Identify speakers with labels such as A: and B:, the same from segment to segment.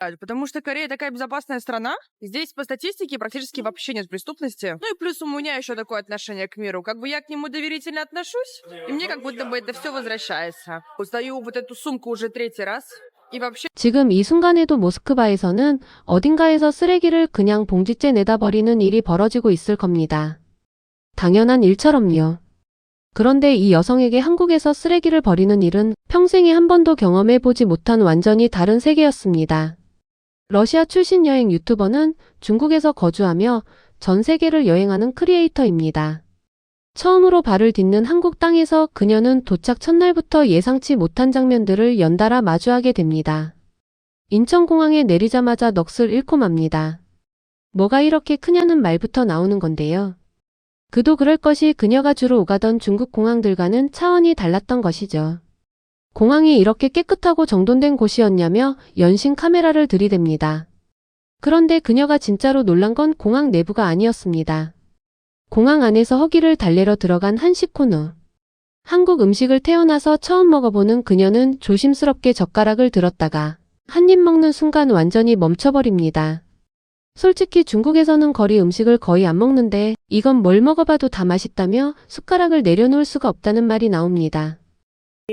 A: Потому что Корея такая безопасная страна. Здесь по статистике практически вообще нет преступности. Ну и плюс у меня еще такое отношение к миру. Как бы я к нему доверительно отношусь, и мне как будто бы это все возвращается. Устаю вот эту сумку уже третий раз. И вообще
B: 지금 이 순간에도 모스크바에서는 어딘가에서 쓰레기를 그냥 봉지째 내다 버리는 일이 벌어지고 있을 겁니다. 당연한 일처럼요. 그런데 이 여성에게 한국에서 쓰레기를 버리는 일은 평생에 한 번도 경험해보지 못한 완전히 다른 세계였습니다. 러시아 출신 여행 유튜버는 중국에서 거주하며 전 세계를 여행하는 크리에이터입니다. 처음으로 발을 딛는 한국 땅에서 그녀는 도착 첫날부터 예상치 못한 장면들을 연달아 마주하게 됩니다. 인천공항에 내리자마자 넋을 잃고 맙니다. 뭐가 이렇게 크냐는 말부터 나오는 건데요. 그도 그럴 것이 그녀가 주로 오가던 중국 공항들과는 차원이 달랐던 것이죠. 공항이 이렇게 깨끗하고 정돈된 곳이었냐며 연신 카메라를 들이댑니다. 그런데 그녀가 진짜로 놀란 건 공항 내부가 아니었습니다. 공항 안에서 허기를 달래러 들어간 한식 코너. 한국 음식을 태어나서 처음 먹어보는 그녀는 조심스럽게 젓가락을 들었다가 한 입 먹는 순간 완전히 멈춰버립니다. 솔직히 중국에서는 거리 음식을 거의 안 먹는데 이건 뭘 먹어봐도 다 맛있다며 숟가락을 내려놓을 수가 없다는 말이 나옵니다.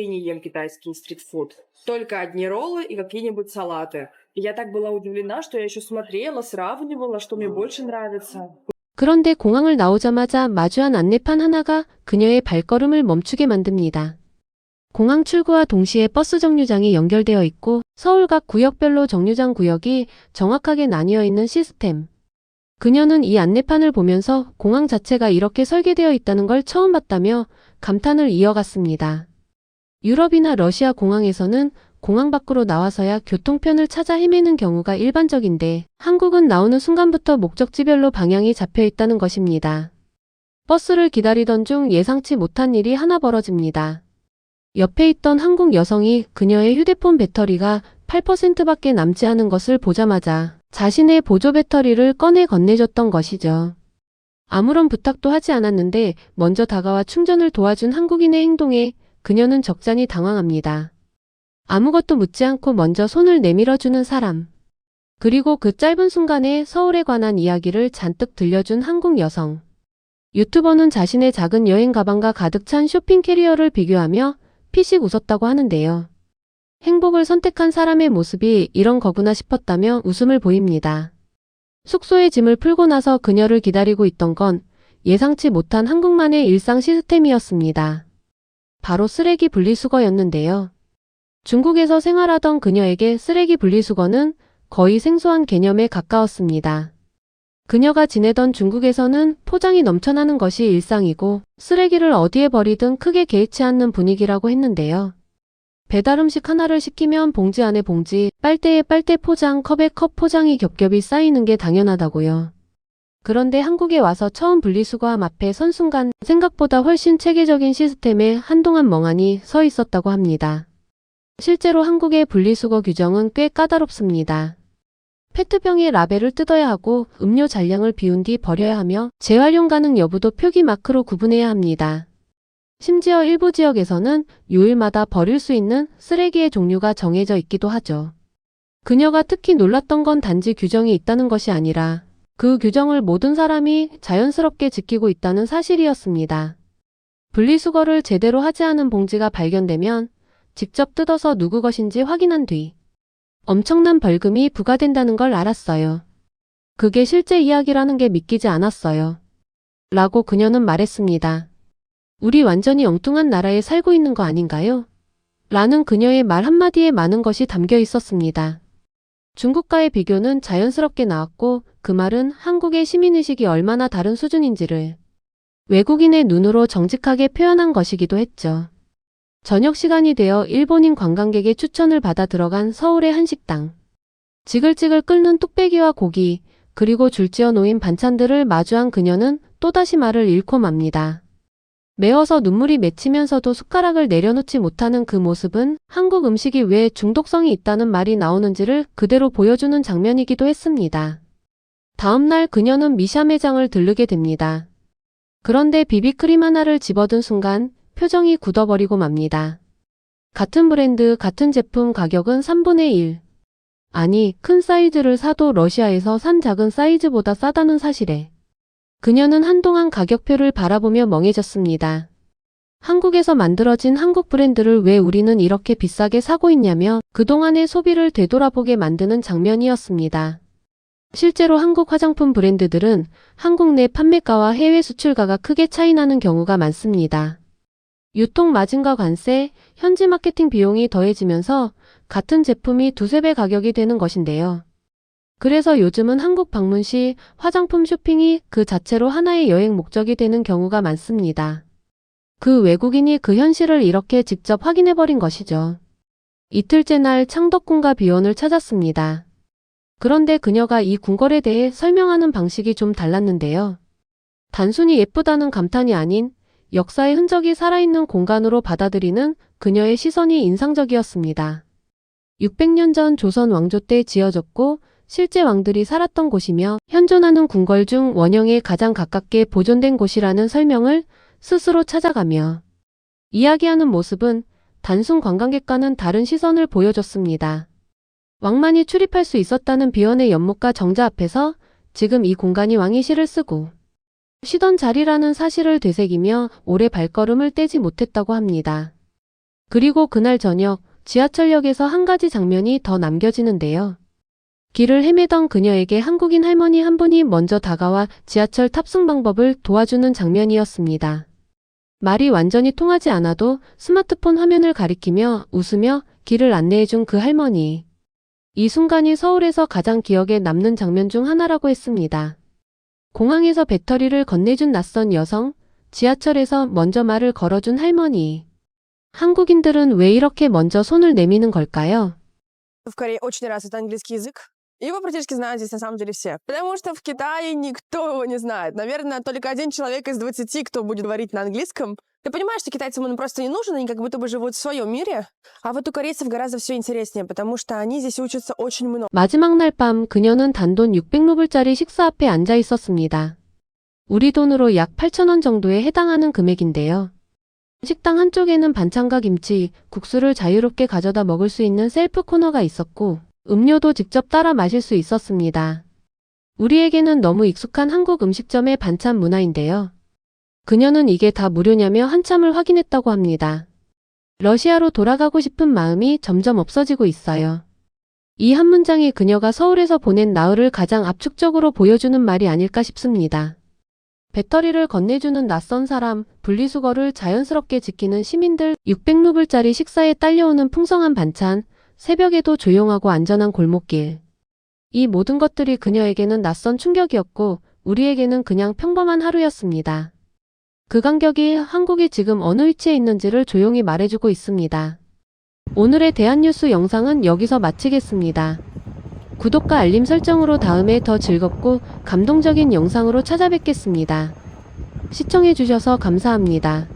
A: не ем китайский стритфуд. Только одни роллы и какие-нибудь салаты. И я так была удивлена, что я еще смотрела, сравнивала, что мне больше нравится.
B: 그런데 공항을 나오자마자 마주한 안내판 하나가 그녀의 발걸음을 멈추게 만듭니다. 공항 출구와 동시에 버스 정류장이 연결되어 있고 서울 각 구역별로 정류장 구역이 정확하게 나뉘어 있는 시스템. 그녀는 이 안내판을 보면서 공항 자체가 이렇게 설계되어 있다는 걸 처음 봤다며 감탄을 이어갔습니다. 유럽이나 러시아 공항에서는 공항 밖으로 나와서야 교통편을 찾아 헤매는 경우가 일반적인데 한국은 나오는 순간부터 목적지별로 방향이 잡혀 있다는 것입니다. 버스를 기다리던 중 예상치 못한 일이 하나 벌어집니다. 옆에 있던 한국 여성이 그녀의 휴대폰 배터리가 8%밖에 남지 않은 것을 보자마자 자신의 보조 배터리를 꺼내 건네줬던 것이죠. 아무런 부탁도 하지 않았는데 먼저 다가와 충전을 도와준 한국인의 행동에 그녀는 적잖이 당황합니다. 아무것도 묻지 않고 먼저 손을 내밀어주는 사람. 그리고 그 짧은 순간에 서울에 관한 이야기를 잔뜩 들려준 한국 여성. 유튜버는 자신의 작은 여행 가방과 가득 찬 쇼핑 캐리어를 비교하며 피식 웃었다고 하는데요. 행복을 선택한 사람의 모습이 이런 거구나 싶었다며 웃음을 보입니다. 숙소에 짐을 풀고 나서 그녀를 기다리고 있던 건 예상치 못한 한국만의 일상 시스템이었습니다. 바로 쓰레기 분리수거였는데요. 중국에서 생활하던 그녀에게 쓰레기 분리수거는 거의 생소한 개념에 가까웠습니다. 그녀가 지내던 중국에서는 포장이 넘쳐나는 것이 일상이고 쓰레기를 어디에 버리든 크게 개의치 않는 분위기라고 했는데요. 배달 음식 하나를 시키면 봉지 안에 봉지, 빨대에 빨대 포장, 컵에 컵 포장이 겹겹이 쌓이는 게 당연하다고요. 그런데 한국에 와서 처음 분리수거함 앞에 선 순간 생각보다 훨씬 체계적인 시스템에 한동안 멍하니 서 있었다고 합니다. 실제로 한국의 분리수거 규정은 꽤 까다롭습니다. 페트병의 라벨을 뜯어야 하고 음료 잔량을 비운 뒤 버려야 하며 재활용 가능 여부도 표기 마크로 구분해야 합니다. 심지어 일부 지역에서는 요일마다 버릴 수 있는 쓰레기의 종류가 정해져 있기도 하죠. 그녀가 특히 놀랐던 건 단지 규정이 있다는 것이 아니라 그 규정을 모든 사람이 자연스럽게 지키고 있다는 사실이었습니다. 분리수거를 제대로 하지 않은 봉지가 발견되면 직접 뜯어서 누구 것인지 확인한 뒤 엄청난 벌금이 부과된다는 걸 알았어요. 그게 실제 이야기라는 게 믿기지 않았어요. 라고 그녀는 말했습니다. 우리 완전히 엉뚱한 나라에 살고 있는 거 아닌가요? 라는 그녀의 말 한마디에 많은 것이 담겨 있었습니다. 중국과의 비교는 자연스럽게 나왔고 그 말은 한국의 시민의식이 얼마나 다른 수준인지를 외국인의 눈으로 정직하게 표현한 것이기도 했죠. 저녁 시간이 되어 일본인 관광객의 추천을 받아 들어간 서울의 한식당. 지글지글 끓는 뚝배기와 고기, 그리고 줄지어 놓인 반찬들을 마주한 그녀는 또다시 말을 잃고 맙니다. 매워서 눈물이 맺히면서도 숟가락을 내려놓지 못하는 그 모습은 한국 음식이 왜 중독성이 있다는 말이 나오는지를 그대로 보여주는 장면이기도 했습니다. 다음날 그녀는 미샤 매장을 들르게 됩니다. 그런데 비비크림 하나를 집어든 순간 표정이 굳어버리고 맙니다. 같은 브랜드, 같은 제품 가격은 3분의 1. 아니, 큰 사이즈를 사도 러시아에서 산 작은 사이즈보다 싸다는 사실에 그녀는 한동안 가격표를 바라보며 멍해졌습니다. 한국에서 만들어진 한국 브랜드를 왜 우리는 이렇게 비싸게 사고 있냐며 그동안의 소비를 되돌아보게 만드는 장면이었습니다. 실제로 한국 화장품 브랜드들은 한국 내 판매가와 해외 수출가가 크게 차이나는 경우가 많습니다. 유통 마진과 관세, 현지 마케팅 비용이 더해지면서 같은 제품이 두세 배 가격이 되는 것인데요. 그래서 요즘은 한국 방문 시 화장품 쇼핑이 그 자체로 하나의 여행 목적이 되는 경우가 많습니다. 그 외국인이 그 현실을 이렇게 직접 확인해버린 것이죠. 이틀째 날 창덕궁과 비원을 찾았습니다. 그런데 그녀가 이 궁궐에 대해 설명하는 방식이 좀 달랐는데요. 단순히 예쁘다는 감탄이 아닌 역사의 흔적이 살아있는 공간으로 받아들이는 그녀의 시선이 인상적이었습니다. 600년 전 조선 왕조 때 지어졌고 실제 왕들이 살았던 곳이며 현존하는 궁궐 중 원형에 가장 가깝게 보존된 곳이라는 설명을 스스로 찾아가며 이야기하는 모습은 단순 관광객과는 다른 시선을 보여줬습니다. 왕만이 출입할 수 있었다는 비원의 연못과 정자 앞에서 지금 이 공간이 왕이 시를 쓰고 쉬던 자리라는 사실을 되새기며 오래 발걸음을 떼지 못했다고 합니다. 그리고 그날 저녁 지하철역에서 한 가지 장면이 더 남겨지는데요. 길을 헤매던 그녀에게 한국인 할머니 한 분이 먼저 다가와 지하철 탑승 방법을 도와주는 장면이었습니다. 말이 완전히 통하지 않아도 스마트폰 화면을 가리키며 웃으며 길을 안내해준 그 할머니. 이 순간이 서울에서 가장 기억에 남는 장면 중 하나라고 했습니다. 공항에서 배터리를 건네준 낯선 여성, 지하철에서 먼저 말을 걸어준 할머니. 한국인들은 왜 이렇게 먼저 손을 내미는 걸까요?
C: В Корее очень развит английский язык. Его практически знают здесь на самом деле все. Потому что в Китае никто его не знает. Наверное, только один человек из 20, кто будет говорить на английском. Ты понимаешь, что китайцам он просто не нужен, они как будто бы живут в своем мире. А вот у корейцев гораздо все интереснее, потому что они здесь учатся очень много.
B: 마지막 날 밤 그녀는 단돈 600루블짜리 식사 앞에 앉아 있었습니다. 우리 돈으로 약 8,000원 정도에 해당하는 금액인데요. 식당 한쪽에는 반찬과 김치, 국수를 자유롭게 가져다 먹을 수 있는 셀프 코너가 있었고 음료도 직접 따라 마실 수 있었습니다. 우리에게는 너무 익숙한 한국 음식점의 반찬 문화인데요. 그녀는 이게 다 무료냐며 한참을 확인했다고 합니다. 러시아로 돌아가고 싶은 마음이 점점 없어지고 있어요. 이 한 문장이 그녀가 서울에서 보낸 나흘을 가장 압축적으로 보여주는 말이 아닐까 싶습니다. 배터리를 건네주는 낯선 사람, 분리수거를 자연스럽게 지키는 시민들, 600루블짜리 식사에 딸려오는 풍성한 반찬, 새벽에도 조용하고 안전한 골목길. 이 모든 것들이 그녀에게는 낯선 충격이었고 우리에게는 그냥 평범한 하루였습니다. 그 간격이 한국이 지금 어느 위치에 있는지를 조용히 말해주고 있습니다. 오늘의 대한뉴스 영상은 여기서 마치겠습니다. 구독과 알림 설정으로 다음에 더 즐겁고 감동적인 영상으로 찾아뵙겠습니다. 시청해주셔서 감사합니다.